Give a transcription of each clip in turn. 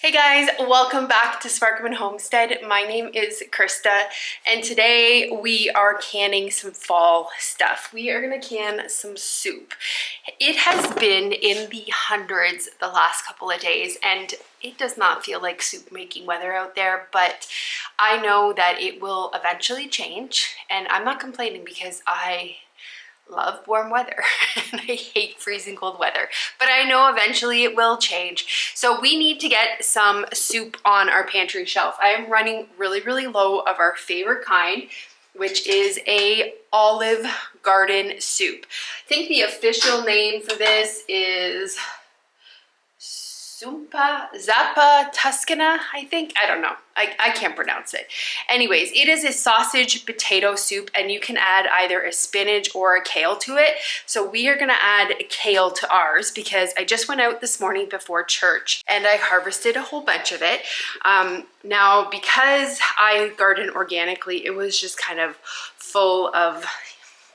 Hey guys, welcome back to Sparkman Homestead. My name is Krista and today we are canning some fall stuff. We are gonna can some soup. It has been in the hundreds the last couple of days and it does not feel like soup making weather out there, but I know that it will eventually change and I'm not complaining because I love warm weather and I hate freezing cold weather, but I know eventually it will change. So we need to get some soup on our pantry shelf. I am running really low of our favorite kind, which is a Olive Garden soup. I think the official name for this is Zuppa Toscana, I think. I don't know. I can't pronounce it. Anyways, it is a sausage potato soup and you can add either a spinach or a kale to it. So we are gonna add kale to ours because I just went out this morning before church and I harvested a whole bunch of it. Now, because I garden organically, it was just kind of full of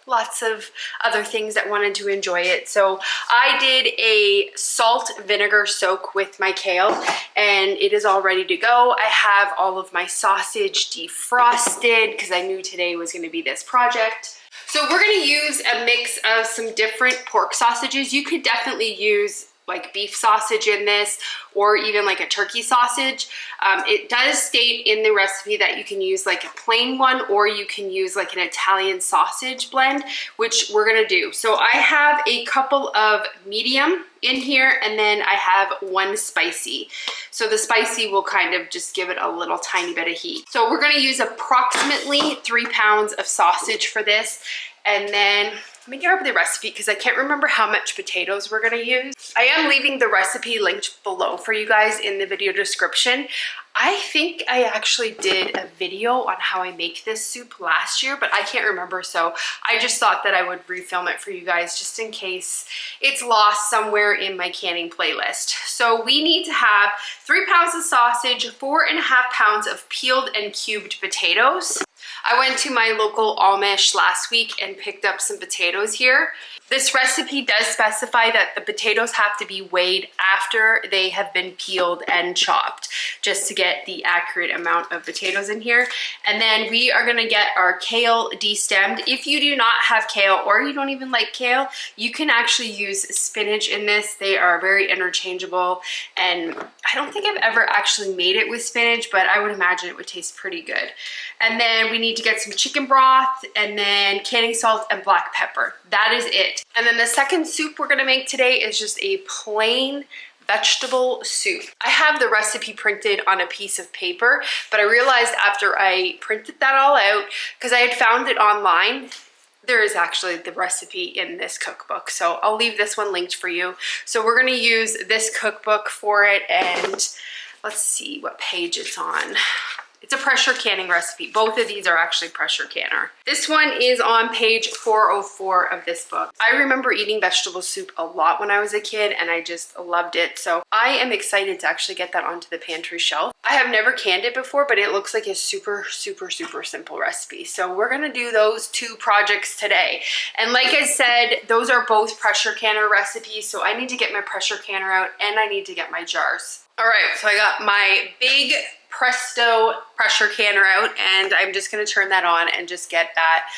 lots of other things that wanted to enjoy it. So I did a salt vinegar soak with my kale and it is all ready to go. I have all of my sausage defrosted because I knew today was going to be this project. So we're going to use a mix of some different pork sausages. You could definitely use like beef sausage in this or even like a turkey sausage. It does state in the recipe that you can use like a plain one or you can use like an Italian sausage blend, which we're gonna do. So I have a couple of medium in here and then I have one spicy. So the spicy will kind of just give it a little tiny bit of heat. So we're gonna use approximately 3 pounds of sausage for this. And then let me grab the recipe because I can't remember how much potatoes we're gonna use. I am leaving the recipe linked below for you guys in the video description. I think I actually did a video on how I make this soup last year, but I can't remember, so I just thought that I would refilm it for you guys just in case it's lost somewhere in my canning playlist. So we need to have 3 pounds of sausage, 4.5 pounds of peeled and cubed potatoes. I went to my local Amish last week and picked up some potatoes here. This recipe does specify that the potatoes have to be weighed after they have been peeled and chopped, just to get the accurate amount of potatoes in here. And then we are gonna get our kale destemmed. If you do not have kale or you don't even like kale, you can actually use spinach in this. They are very interchangeable and I don't think I've ever actually made it with spinach, but I would imagine it would taste pretty good. And then we need to get some chicken broth and then canning salt and black pepper. That is it. And then the second soup we're gonna make today is just a plain vegetable soup. I have the recipe printed on a piece of paper, but I realized after I printed that all out, because I had found it online, there is actually the recipe in this cookbook. So I'll leave this one linked for you. So we're gonna use this cookbook for it and let's see what page it's on. It's a pressure canning recipe. Both of these are actually pressure canner. This one is on page 404 of this book. I remember eating vegetable soup a lot when I was a kid and I just loved it. So I am excited to actually get that onto the pantry shelf. I have never canned it before, but it looks like a super simple recipe. So we're gonna do those 2 projects today. And like I said, those are both pressure canner recipes. So I need to get my pressure canner out and I need to get my jars. All right, so I got my big Presto pressure canner out and I'm just gonna turn that on and just get that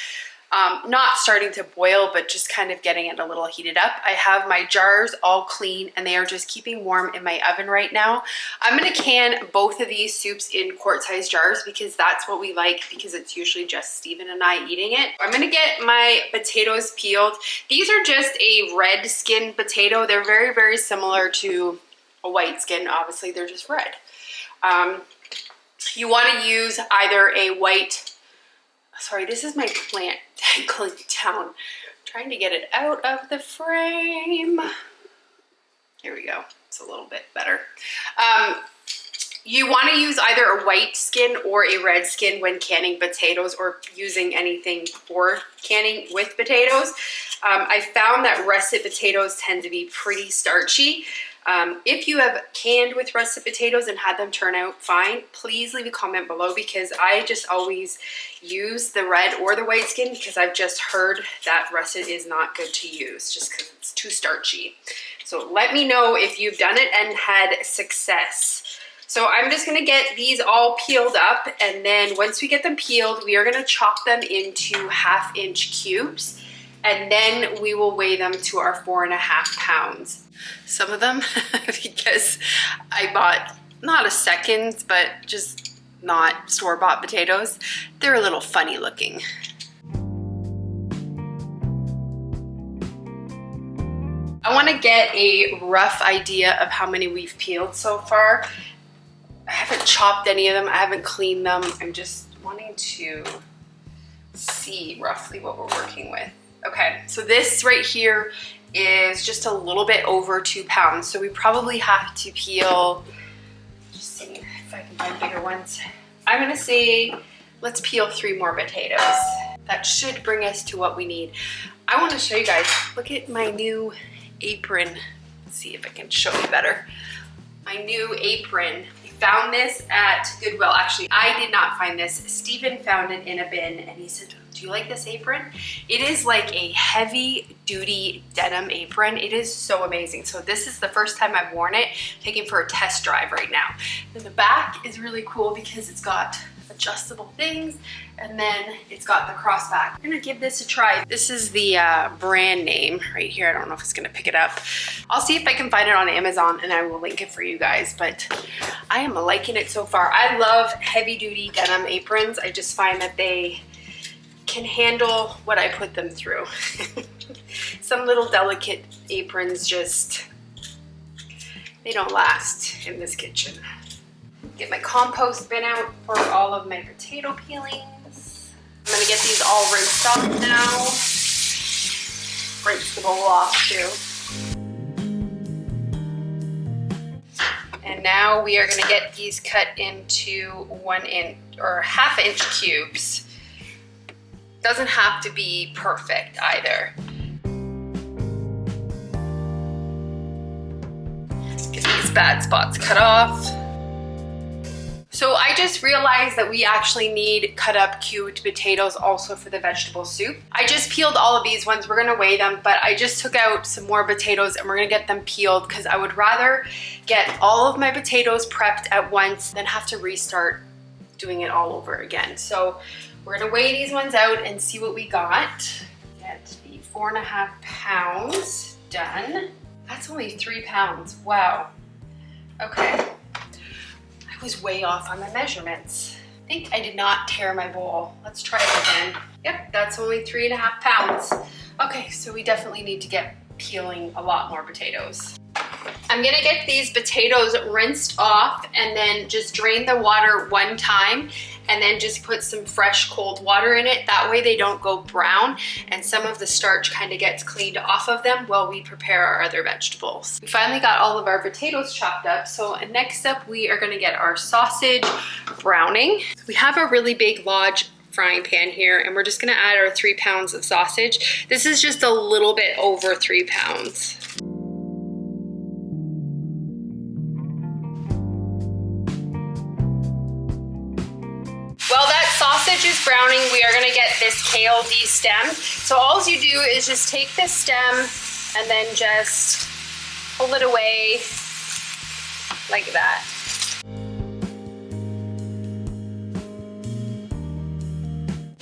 not starting to boil, but just kind of getting it a little heated up. I have my jars all clean and they are just keeping warm in my oven right now. I'm gonna can both of these soups in quart-sized jars because that's what we like because it's usually just Steven and I eating it. I'm gonna get my potatoes peeled. These are just a red skin potato. They're very similar to a white skin. Obviously, they're just red. You want to use either a white, sorry, this is my plant dangling down. I'm trying to get it out of the frame. Here we go. It's a little bit better. You want to use either a white skin or a red skin when canning potatoes or using anything for canning with potatoes. I found that russet potatoes tend to be pretty starchy. If you have canned with russet potatoes and had them turn out fine, please leave a comment below because I just always use the red or the white skin because I've just heard that russet is not good to use just because it's too starchy. So let me know if you've done it and had success. So I'm just gonna get these all peeled up, and then once we get them peeled, we are gonna chop them into 1/2 inch cubes, and then we will weigh them to our 4.5 pounds. Some of them, because I bought not a second, but just not store-bought potatoes, they're a little funny looking. I want to get a rough idea of how many we've peeled so far. I haven't chopped any of them. I haven't cleaned them. I'm just wanting to see roughly what we're working with. Okay, so this right here is just a little bit over 2 pounds. So we probably have to peel, just see if I can find bigger ones. I'm gonna say, let's peel 3 more potatoes. That should bring us to what we need. I wanna show you guys, look at my new apron. Let's see if I can show you better. My new apron. Found this at Goodwill. Actually, I did not find this. Steven found it in a bin and he said, do you like this apron? It is like a heavy duty denim apron. It is so amazing. So this is the first time I've worn it, taking for a test drive right now. Then the back is really cool because it's got adjustable things, and then it's got the crossback. I'm gonna give this a try. This is the brand name right here. I don't know if it's gonna pick it up. I'll see if I can find it on Amazon and I will link it for you guys, but I am liking it so far. I love heavy duty denim aprons. I just find that they can handle what I put them through. Some little delicate aprons just, they don't last in this kitchen. Get my compost bin out for all of my potato peelings. I'm gonna get these all rinsed off now. Rinse the bowl off too. And now we are gonna get these cut into 1 inch or 1/2 inch cubes. Doesn't have to be perfect either. Get these bad spots cut off. So I just realized that we actually need cut up cubed potatoes also for the vegetable soup. I just peeled all of these ones. We're gonna weigh them, but I just took out some more potatoes and we're gonna get them peeled because I would rather get all of my potatoes prepped at once than have to restart doing it all over again. So we're gonna weigh these ones out and see what we got. Get the 4.5 pounds done. That's only 3 pounds, wow. Okay. I was way off on my measurements. I think I did not tear my bowl. Let's try it again. Yep, that's only 3.5 pounds. Okay, so we definitely need to get peeling a lot more potatoes. I'm gonna get these potatoes rinsed off and then just drain the water one time and then just put some fresh cold water in it. That way they don't go brown and some of the starch kind of gets cleaned off of them while we prepare our other vegetables. We finally got all of our potatoes chopped up. So next up we are gonna get our sausage browning. We have a really big Lodge frying pan here and we're just gonna add our 3 pounds of sausage. This is just a little bit over 3 pounds. While that sausage is browning, we are gonna get this kale de-stemmed. So all you do is just take this stem and then just pull it away like that.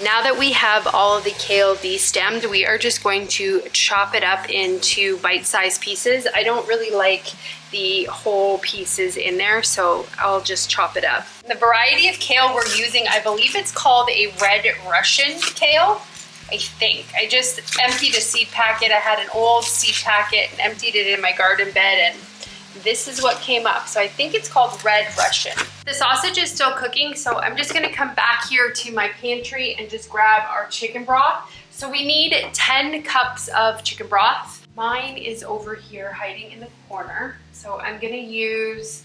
Now that we have all of the kale de-stemmed, we are just going to chop it up into bite-sized pieces. I don't really like the whole pieces in there, so I'll just chop it up. The variety of kale we're using, I believe it's called a Red Russian kale, I think. I just emptied a seed packet. I had an old seed packet and emptied it in my garden bed, and this is what came up. So I think it's called Red Russian. The sausage is still cooking, so I'm just gonna come back here to my pantry and just grab our chicken broth. So we need 10 cups of chicken broth. Mine is over here hiding in the corner. So I'm gonna use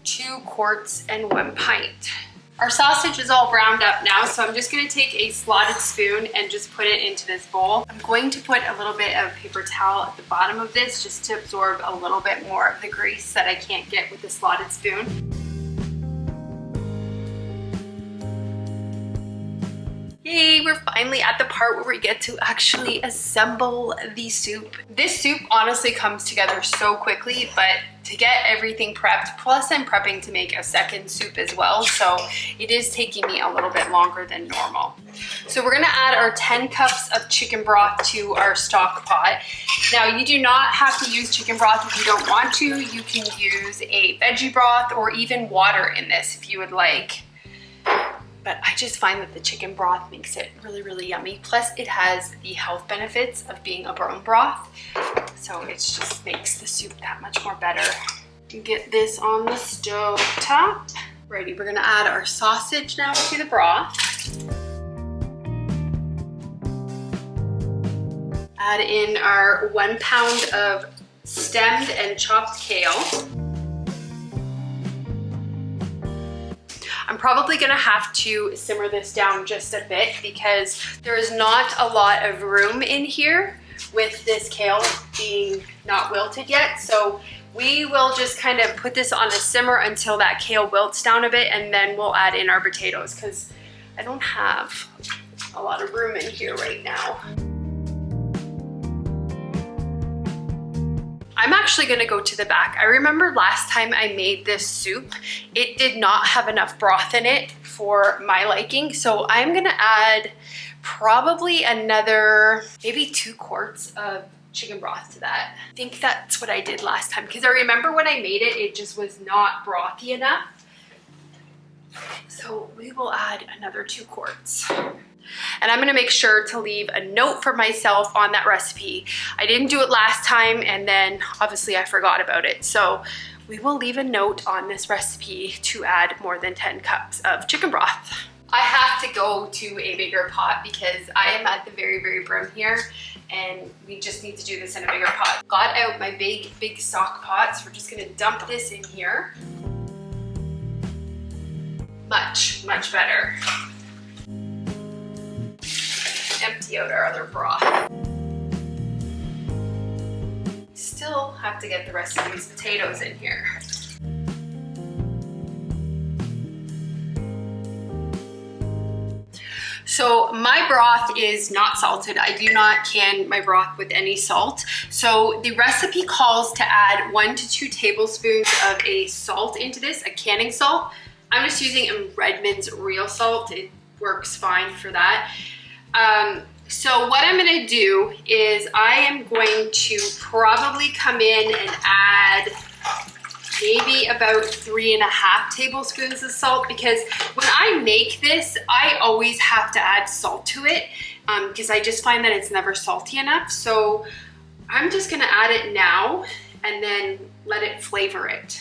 2 quarts and 1 pint. Our sausage is all browned up now, so I'm just gonna take a slotted spoon and just put it into this bowl. I'm going to put a little bit of paper towel at the bottom of this just to absorb a little bit more of the grease that I can't get with the slotted spoon. Yay, we're finally at the part where we get to actually assemble the soup. This soup honestly comes together so quickly, but to get everything prepped. Plus I'm prepping to make a second soup as well, so it is taking me a little bit longer than normal. So we're gonna add our 10 cups of chicken broth to our stock pot. Now you do not have to use chicken broth if you don't want to. You can use a veggie broth or even water in this if you would like. But I just find that the chicken broth makes it really, really yummy. Plus it has the health benefits of being a bone broth. So it just makes the soup that much more better. Get this on the stove top. Righty, we're gonna add our sausage now to the broth. Add in our 1 pound of stemmed and chopped kale. I'm probably gonna have to simmer this down just a bit because there is not a lot of room in here with this kale being not wilted yet. So we will just kind of put this on a simmer until that kale wilts down a bit, and then we'll add in our potatoes because I don't have a lot of room in here right now. I'm actually gonna go to the back. I remember last time I made this soup, it did not have enough broth in it for my liking. So I'm gonna add probably another, maybe 2 quarts of chicken broth to that. I think that's what I did last time because I remember when I made it, it just was not brothy enough. So we will add another 2 quarts. And I'm gonna make sure to leave a note for myself on that recipe. I didn't do it last time and then obviously I forgot about it. So we will leave a note on this recipe to add more than 10 cups of chicken broth. I have to go to a bigger pot because I am at the very, very brim here and we just need to do this in a bigger pot. Got out my big stock pot, so we're just gonna dump this in here. Much, much better. Empty out our other broth. Still have to get the rest of these potatoes in here. So my broth is not salted. I do not can my broth with any salt. So the recipe calls to add 1 to 2 tablespoons of a salt into this, a canning salt. I'm just using Redmond's real salt. It works fine for that. So what I'm gonna do is I am going to probably come in and add maybe about 3.5 tablespoons of salt because when I make this, I always have to add salt to it because I just find that it's never salty enough. So I'm just gonna add it now and then let it flavor it.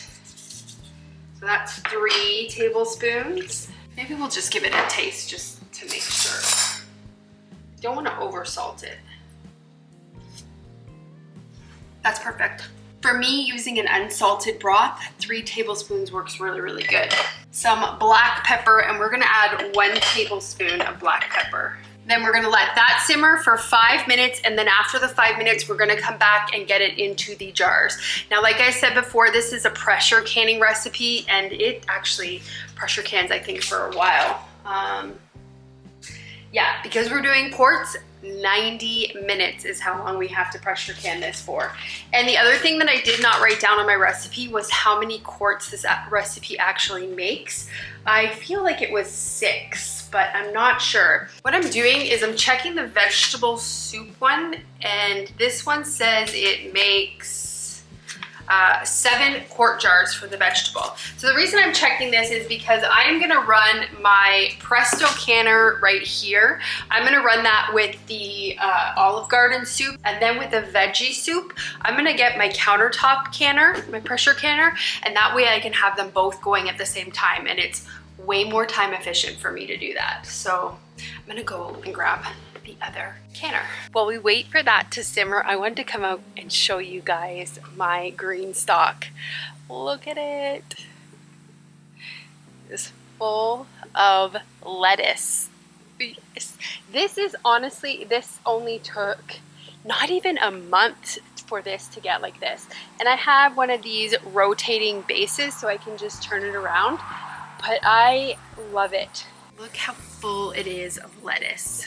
So that's 3 tablespoons. Maybe we'll just give it a taste just to make sure. Don't want to over salt it. That's perfect. For me, using an unsalted broth, 3 tablespoons works really, really good. Some black pepper, and we're gonna add 1 tablespoon of black pepper. Then we're gonna let that simmer for 5 minutes, and then after the 5 minutes, we're gonna come back and get it into the jars. Now, like I said before, this is a pressure canning recipe, and it actually pressure cans, I think, for a while. Yeah, because we're doing quarts, 90 minutes is how long we have to pressure can this for. And the other thing that I did not write down on my recipe was how many quarts this recipe actually makes. I feel like it was 6, but I'm not sure. What I'm doing is I'm checking the vegetable soup one, and this one says it makes 7 quart jars for the vegetable. So the reason I'm checking this is because I am gonna run my Presto canner right here. I'm gonna run that with the Olive Garden soup, and then with the veggie soup, I'm gonna get my countertop canner, my pressure canner, and that way I can have them both going at the same time, and it's way more time efficient for me to do that. So I'm gonna go and grab the other canner. While we wait for that to simmer, I wanted to come out and show you guys my green stock. Look at it. It's full of lettuce. This is honestly, this only took not even a month for this to get like this. And I have one of these rotating bases so I can just turn it around, but I love it. Look how full it is of lettuce.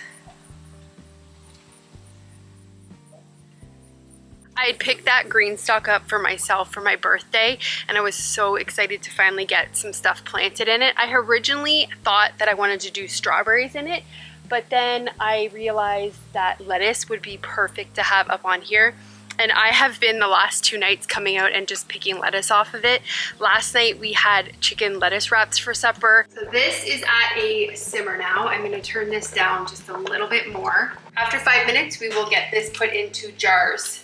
I had picked that green stock up for myself for my birthday, and I was so excited to finally get some stuff planted in it. I originally thought that I wanted to do strawberries in it, but then I realized that lettuce would be perfect to have up on here. And I have been the last 2 nights coming out and just picking lettuce off of it. Last night we had chicken lettuce wraps for supper. So this is at a simmer now. I'm gonna turn this down just a little bit more. After 5 minutes, we will get this put into jars.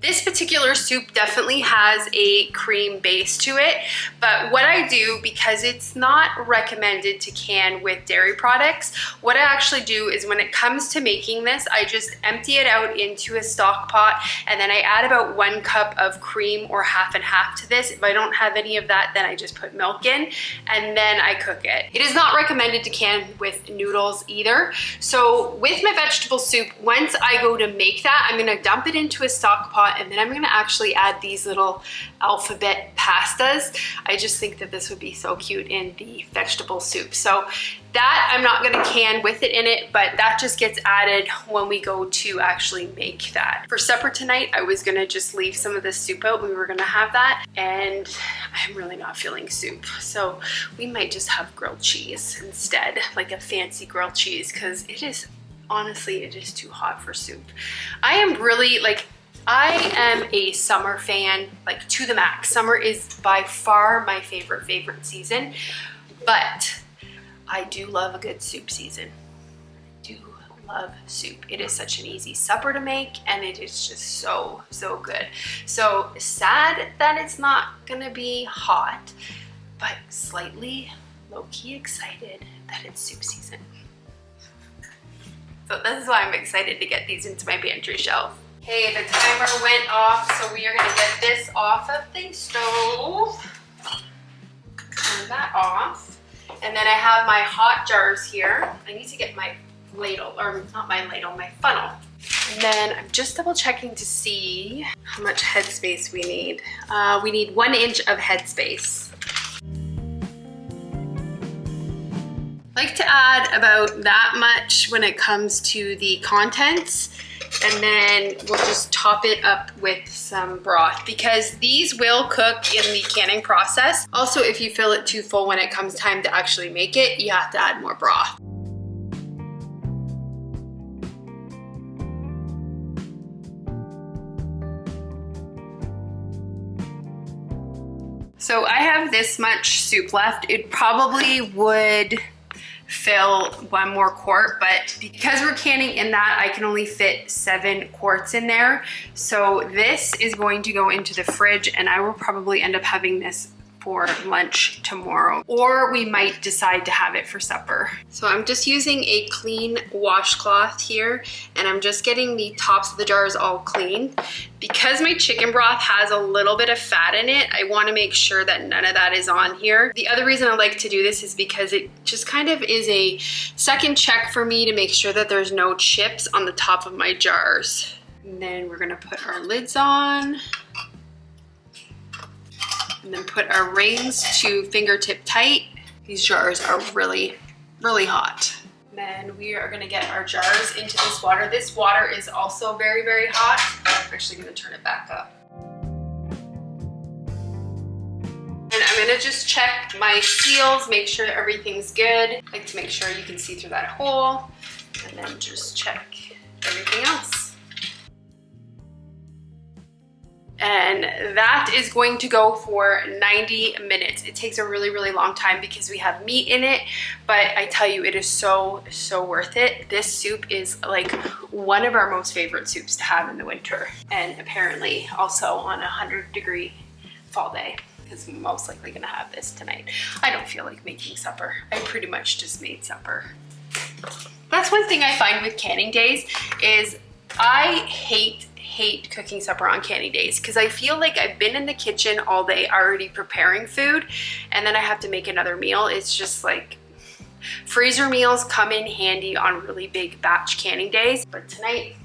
This particular soup definitely has a cream base to it, but what I do, because it's not recommended to can with dairy products, what I actually do is when it comes to making this, I just empty it out into a stock pot, and then I add about 1 cup of cream or half and half to this. If I don't have any of that, then I just put milk in, and then I cook it. It is not recommended to can with noodles either. So with my vegetable soup, once I go to make that, I'm gonna dump it into a stock pot, and then I'm gonna actually add these little alphabet pastas. I just think that this would be so cute in the vegetable soup. So that I'm not gonna can with it in it, but that just gets added when we go to actually make that. For supper tonight, I was gonna just leave some of this soup out. We were gonna have that, and I'm really not feeling soup. So we might just have grilled cheese instead, like a fancy grilled cheese, because it is, honestly, it is too hot for soup. I am really like, I am a summer fan, like to the max. Summer is by far my favorite season, but I do love a good soup season. I do love soup. It is such an easy supper to make, and it is just so, so good. So sad that it's not gonna be hot, but slightly low-key excited that it's soup season. So this is why I'm excited to get these into my pantry shelf. Okay, the timer went off, so we are gonna get this off of the stove. Turn that off. And then I have my hot jars here. I need to get my ladle, or not my ladle, my funnel. And then I'm just double checking to see how much headspace we need. We need 1 inch of headspace. I like to add about that much when it comes to the contents. And then we'll just top it up with some broth, because these will cook in the canning process. Also, if you fill it too full when it comes time to actually make it, you have to add more broth. So I have this much soup left. It probably would fill 1 more quart, but because we're canning in that, I can only fit 7 quarts in there. So this is going to go into the fridge, and I will probably end up having this for lunch tomorrow, or we might decide to have it for supper. So I'm just using a clean washcloth here, and I'm just getting the tops of the jars all clean. Because my chicken broth has a little bit of fat in it, I want to make sure that none of that is on here. The other reason I like to do this is because it just kind of is a second check for me to make sure that there's no chips on the top of my jars. And then we're gonna put our lids on, and then put our rings to fingertip tight. These jars are really, really hot. Then we are gonna get our jars into this water. This water is also very, very hot. I'm actually gonna turn it back up. And I'm gonna just check my seals, make sure everything's good. I like to make sure you can see through that hole, and then just check everything else. And that is going to go for 90 minutes. It takes a really, really long time because we have meat in it, but I tell you, it is so, so worth it. This soup is like one of our most favorite soups to have in the winter, and apparently also on a 100-degree fall day, because I'm most likely gonna have this tonight. I don't feel like making supper. I pretty much just made supper. That's one thing I find with canning days is I hate cooking supper on canning days, because I feel like I've been in the kitchen all day already preparing food, and then I have to make another meal. It's just like, freezer meals come in handy on really big batch canning days, but tonight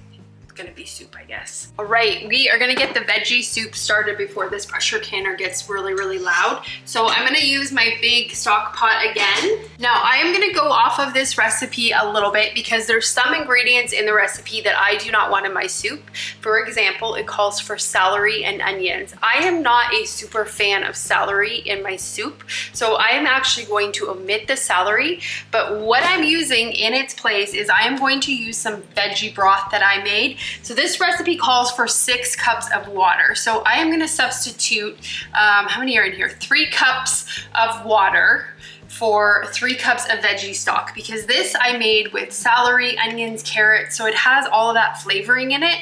gonna be soup, I guess. All right, we are gonna get the veggie soup started before this pressure canner gets really, really loud. So I'm gonna use my big stock pot again. Now I am gonna go off of this recipe a little bit because there's some ingredients in the recipe that I do not want in my soup. For example, it calls for celery and onions. I am not a super fan of celery in my soup, so I am actually going to omit the celery, but what I'm using in its place is I am going to use some veggie broth that I made. So this recipe calls for 6 cups of water. So I am gonna substitute, how many are in here? 3 cups of water for 3 cups of veggie stock, because this I made with celery, onions, carrots, so it has all of that flavoring in it.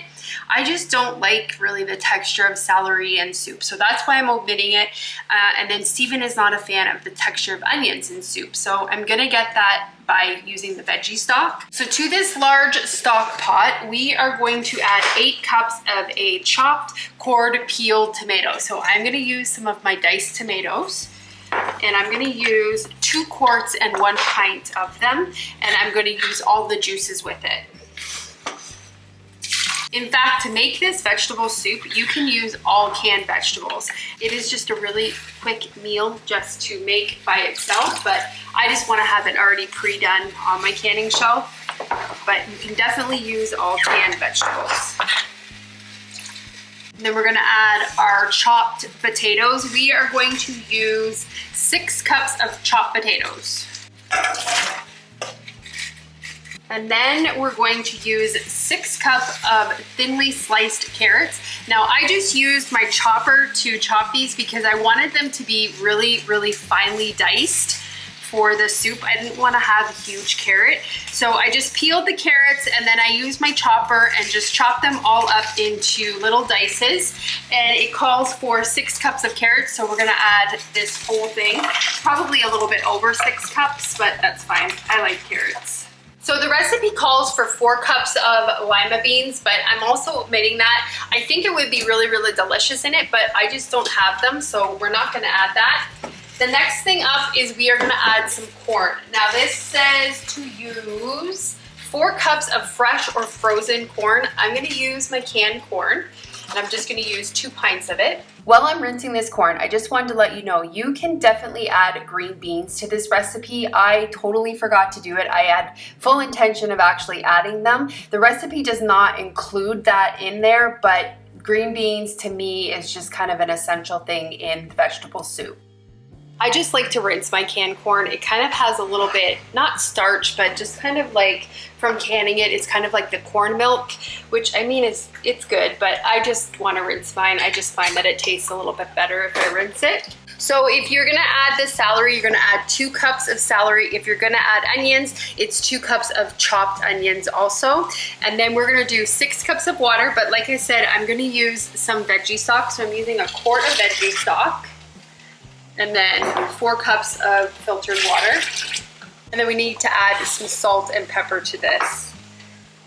I just don't like really the texture of celery in soup, so that's why I'm omitting it. And then Steven is not a fan of the texture of onions in soup, so I'm gonna get that by using the veggie stock. So to this large stock pot, we are going to add 8 cups of a chopped, cored, peeled tomato. So I'm gonna use some of my diced tomatoes, and I'm gonna use 2 quarts and 1 pint of them, and I'm gonna use all the juices with it. In fact, to make this vegetable soup, you can use all canned vegetables. It is just a really quick meal just to make by itself, but I just want to have it already pre-done on my canning shelf. But you can definitely use all canned vegetables. And then we're gonna add our chopped potatoes. We are going to use 6 cups of chopped potatoes. And then we're going to use 6 cups of thinly sliced carrots. Now I just used my chopper to chop these because I wanted them to be really, really finely diced for the soup. I didn't want to have a huge carrot. So I just peeled the carrots and then I used my chopper and just chopped them all up into little dices. And it calls for 6 cups of carrots. So we're gonna add this whole thing, probably a little bit over 6 cups, but that's fine. I like carrots. So the recipe calls for 4 cups of lima beans, but I'm also omitting that. I think it would be really, really delicious in it, but I just don't have them, so we're not gonna add that. The next thing up is we are gonna add some corn. Now this says to use 4 cups of fresh or frozen corn. I'm gonna use my canned corn, and I'm just gonna use 2 pints of it. While I'm rinsing this corn, I just wanted to let you know you can definitely add green beans to this recipe. I totally forgot to do it. I had full intention of actually adding them. The recipe does not include that in there, but green beans to me is just kind of an essential thing in the vegetable soup. I just like to rinse my canned corn. It kind of has a little bit, not starch, but just kind of like from canning it, it's kind of like the corn milk, which I mean, it's good, but I just want to rinse mine. I just find that it tastes a little bit better if I rinse it. So if you're gonna add the celery, you're gonna add 2 cups of celery. If you're gonna add onions, it's 2 cups of chopped onions also. And then we're gonna do 6 cups of water, but like I said, I'm gonna use some veggie stock. So I'm using a quart of veggie stock. And then 4 cups of filtered water. And then we need to add some salt and pepper to this.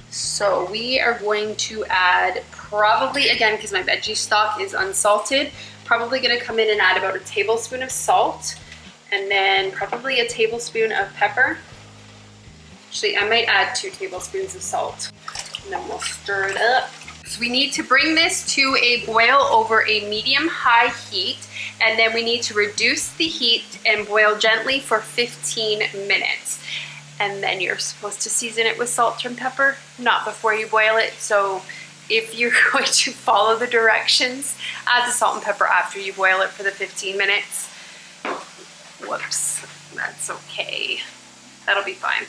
So we are going to add probably, again, because my veggie stock is unsalted, probably gonna come in and add about a tablespoon of salt, and then probably a tablespoon of pepper. Actually, I might add 2 tablespoons of salt. And then we'll stir it up. So we need to bring this to a boil over a medium-high heat, and then we need to reduce the heat and boil gently for 15 minutes. And then you're supposed to season it with salt and pepper, not before you boil it. So if you're going to follow the directions, add the salt and pepper after you boil it for the 15 minutes. Whoops, that's okay. That'll be fine.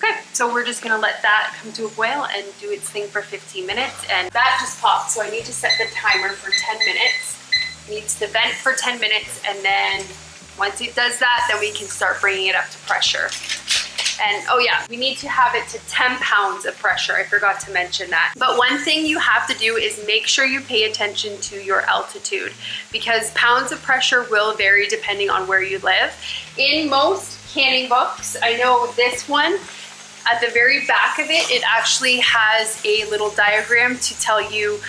Okay, so we're just gonna let that come to a boil and do its thing for 15 minutes, and that just popped, so I need to set the timer for 10 minutes. It needs to vent for 10 minutes, and then once it does that, then we can start bringing it up to pressure. And oh yeah, we need to have it to 10 pounds of pressure. I forgot to mention that. But one thing you have to do is make sure you pay attention to your altitude, because pounds of pressure will vary depending on where you live. In most canning books, I know this one, at the very back of it, it actually has a little diagram to tell you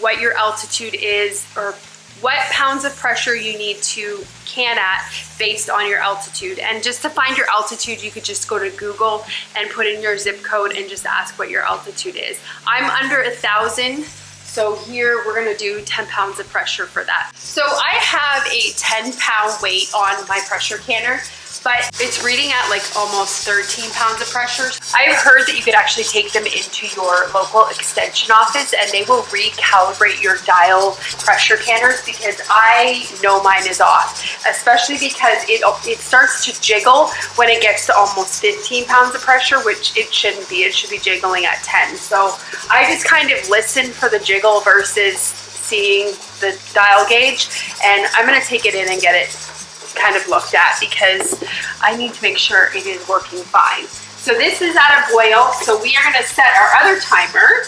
what your altitude is, or what pounds of pressure you need to can at based on your altitude. And just to find your altitude, you could just go to Google and put in your zip code and just ask what your altitude is. I'm under 1,000. So here we're gonna do 10 pounds of pressure for that. So I have a 10-pound weight on my pressure canner, but it's reading at like almost 13 pounds of pressure. I've heard that you could actually take them into your local extension office and they will recalibrate your dial pressure canners, because I know mine is off, especially because it starts to jiggle when it gets to almost 15 pounds of pressure, which it shouldn't be. It should be jiggling at 10. So I just kind of listen for the jiggle versus seeing the dial gauge, and I'm gonna take it in and get it kind of looked at because I need to make sure it is working fine. So this is at a boil, so we are going to set our other timer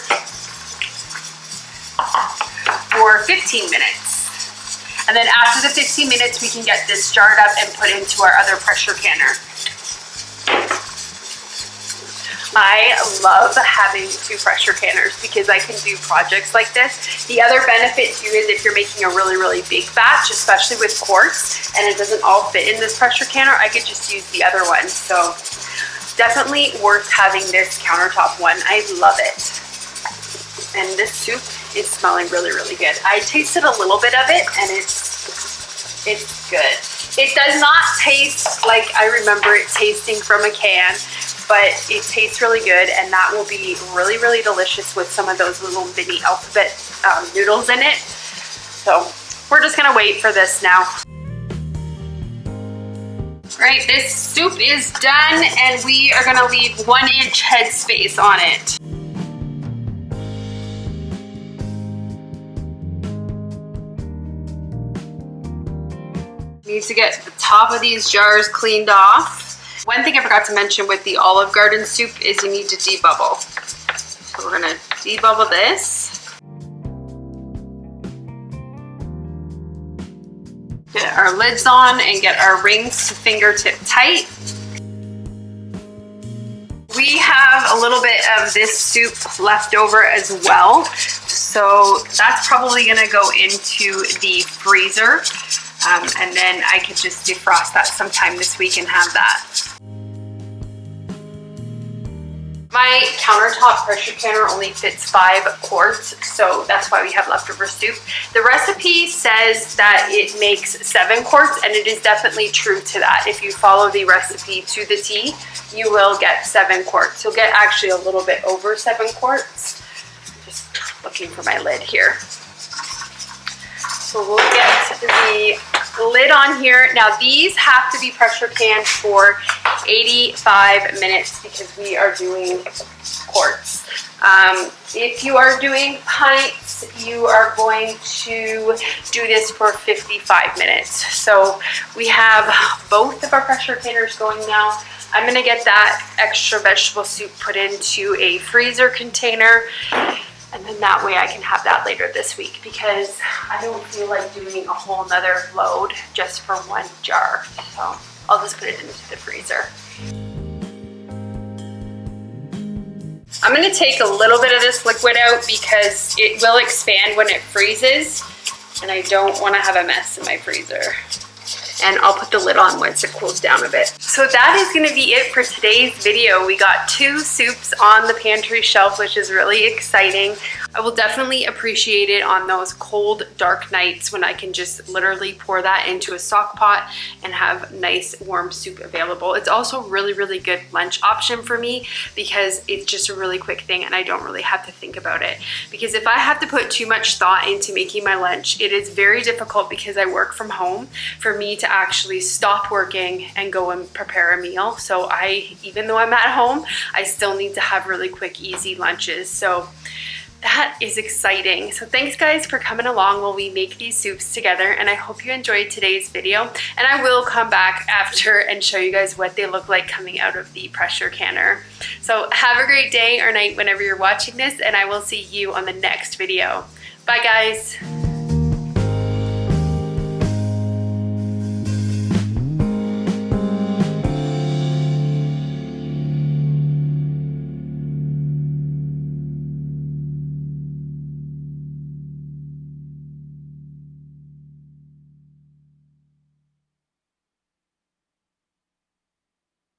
for 15 minutes. And then after the 15 minutes, we can get this jarred up and put into our other pressure canner. I love having 2 pressure canners because I can do projects like this. The other benefit too is if you're making a really, really big batch, especially with quarts, and it doesn't all fit in this pressure canner, I could just use the other one. So definitely worth having this countertop one. I love it. And this soup is smelling really, really good. I tasted a little bit of it and it's good. It does not taste like I remember it tasting from a can, but it tastes really good, and that will be really, really delicious with some of those little mini alphabet noodles in it. So we're just gonna wait for this now. All right, this soup is done, and we are gonna leave 1-inch headspace on it. Need to get the top of these jars cleaned off. One thing I forgot to mention with the Olive Garden soup is you need to debubble. So we're gonna debubble this. Get our lids on and get our rings to fingertip tight. We have a little bit of this soup left over as well. So that's probably gonna go into the freezer. And then I could just defrost that sometime this week and have that. My countertop pressure canner only fits 5 quarts, so that's why we have leftover soup. The recipe says that it makes 7 quarts, and it is definitely true to that. If you follow the recipe to the T, you will get 7 quarts. You'll get actually a little bit over 7 quarts. Just looking for my lid here. So we'll get the lid on here. Now these have to be pressure canned for 85 minutes because we are doing quarts. If you are doing pints, you are going to do this for 55 minutes. So we have both of our pressure canners going now. I'm gonna get that extra vegetable soup put into a freezer container. And then that way I can have that later this week because I don't feel like doing a whole nother load just for 1 jar. So I'll just put it into the freezer. I'm gonna take a little bit of this liquid out because it will expand when it freezes and I don't wanna have a mess in my freezer. And I'll put the lid on once it cools down a bit. So that is gonna be it for today's video. We got 2 soups on the pantry shelf, which is really exciting. I will definitely appreciate it on those cold, dark nights when I can just literally pour that into a stock pot and have nice warm soup available. It's also really, really good lunch option for me because it's just a really quick thing and I don't really have to think about it. Because if I have to put too much thought into making my lunch, it is very difficult because I work from home for me to actually stop working and go and prepare a meal. So even though I'm at home, I still need to have really quick, easy lunches. So that is exciting. So thanks guys for coming along while we make these soups together, and I hope you enjoyed today's video, and I will come back after and show you guys what they look like coming out of the pressure canner. So have a great day or night whenever you're watching this, and I will see you on the next video. Bye guys.